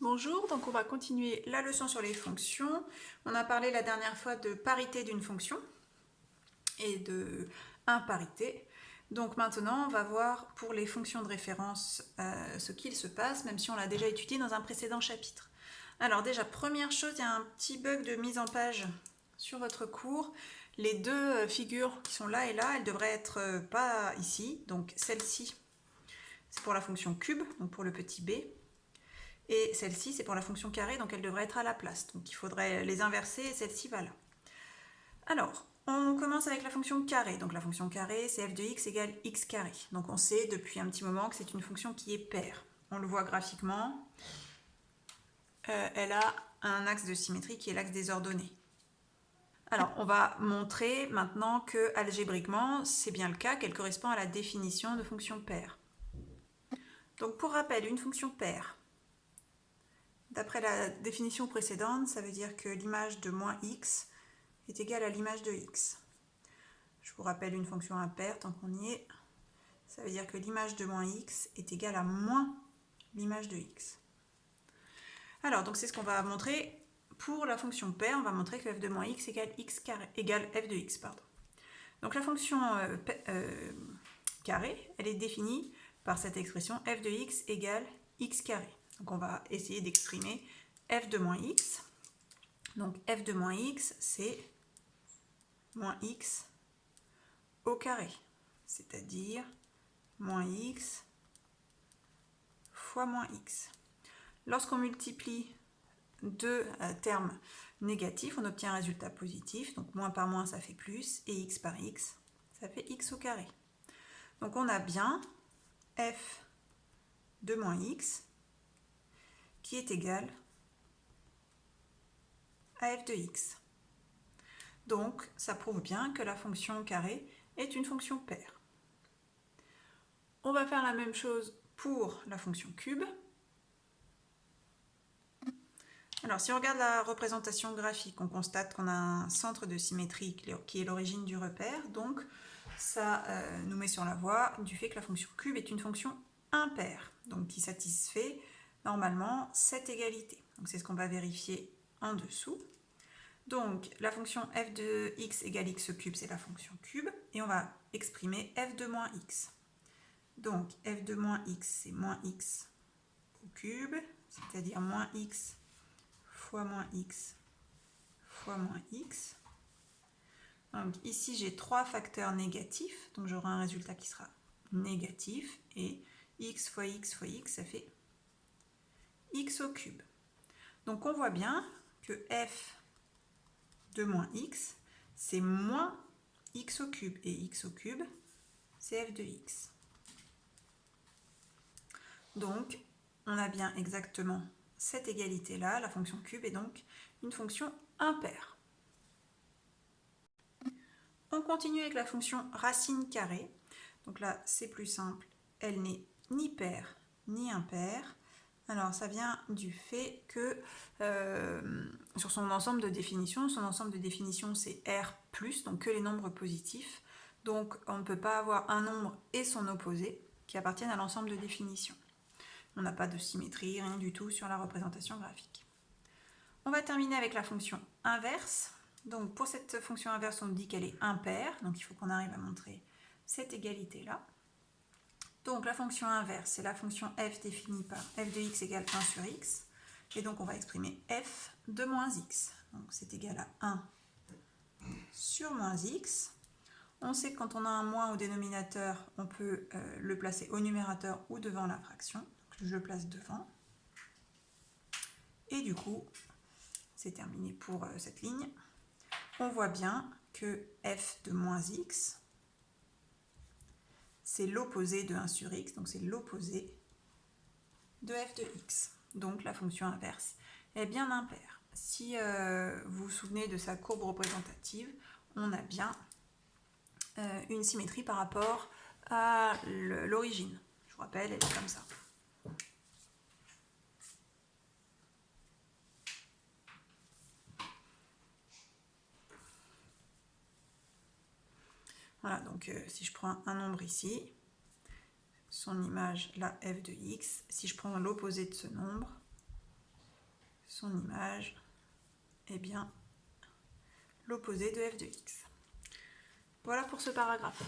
Bonjour, donc on va continuer la leçon sur les fonctions. On a parlé la dernière fois de parité d'une fonction et de imparité. Donc maintenant, on va voir pour les fonctions de référence ce qu'il se passe, même si on l'a déjà étudié dans un précédent chapitre. Alors déjà, première chose, il y a un petit bug de mise en page sur votre cours. Les deux figures qui sont là et là, elles devraient être pas ici. Donc celle-ci, c'est pour la fonction cube, donc pour le petit b. Et celle-ci, c'est pour la fonction carré, donc elle devrait être à la place. Donc il faudrait les inverser et celle-ci va là. Alors, on commence avec la fonction carré. Donc la fonction carré, c'est f de x égale x carré. Donc on sait depuis un petit moment que c'est une fonction qui est paire. On le voit graphiquement. Elle a un axe de symétrie qui est l'axe des ordonnées. Alors, on va montrer maintenant que algébriquement, c'est bien le cas, qu'elle correspond à la définition de fonction paire. Donc pour rappel, une fonction paire, d'après la définition précédente, ça veut dire que l'image de moins x est égale à l'image de x. Je vous rappelle une fonction impaire, tant qu'on y est. Ça veut dire que l'image de moins x est égale à moins l'image de x. Alors, donc c'est ce qu'on va montrer pour la fonction paire. On va montrer que f de moins x égale, égale f de x. Pardon. Donc la fonction carré, elle est définie par cette expression f de x égale x carré. Donc on va essayer d'exprimer f de moins x. Donc f de moins x, c'est moins x au carré, c'est-à-dire moins x fois moins x. Lorsqu'on multiplie deux termes négatifs, on obtient un résultat positif. Donc moins par moins, ça fait plus, et x par x, ça fait x au carré. Donc on a bien f de moins x qui est égal à f de x. Donc ça prouve bien que la fonction carré est une fonction paire. On va faire la même chose pour la fonction cube. Alors si on regarde la représentation graphique, on constate qu'on a un centre de symétrie qui est l'origine du repère. Donc ça nous met sur la voie du fait que la fonction cube est une fonction impaire, donc qui satisfait normalement cette égalité. Donc c'est ce qu'on va vérifier en dessous. Donc la fonction f de x égale x cube, c'est la fonction cube, et on va exprimer f de moins x. Donc f de moins x, c'est moins x au cube, c'est-à-dire moins x fois moins x fois moins x. Donc ici j'ai trois facteurs négatifs, donc j'aurai un résultat qui sera négatif, et x fois x fois x, ça fait x au cube. Donc on voit bien que f de moins x, c'est moins x au cube, et x au cube, c'est f de x. Donc on a bien exactement cette égalité-là, la fonction cube est donc une fonction impaire. On continue avec la fonction racine carrée. Donc là, c'est plus simple, elle n'est ni paire ni impaire. Alors ça vient du fait que sur son ensemble de définitions, c'est R+, donc que les nombres positifs. Donc on ne peut pas avoir un nombre et son opposé qui appartiennent à l'ensemble de définitions. On n'a pas de symétrie, rien du tout sur la représentation graphique. On va terminer avec la fonction inverse. Donc pour cette fonction inverse, on dit qu'elle est impaire, donc il faut qu'on arrive à montrer cette égalité-là. Donc la fonction inverse, c'est la fonction f définie par f de x égale 1 sur x, et donc on va exprimer f de moins x. Donc c'est égal à 1 sur moins x. On sait que quand on a un moins au dénominateur, on peut le placer au numérateur ou devant la fraction. Donc je le place devant. Et du coup, c'est terminé pour cette ligne. On voit bien que f de moins x, c'est l'opposé de 1 sur x, donc c'est l'opposé de f de x. Donc la fonction inverse est bien impaire. Si vous vous souvenez de sa courbe représentative, on a bien une symétrie par rapport à l'origine. Je vous rappelle, elle est comme ça. Voilà, donc si je prends un nombre ici, son image, là, f de x, si je prends l'opposé de ce nombre, son image est bien l'opposé de f de x. Voilà pour ce paragraphe.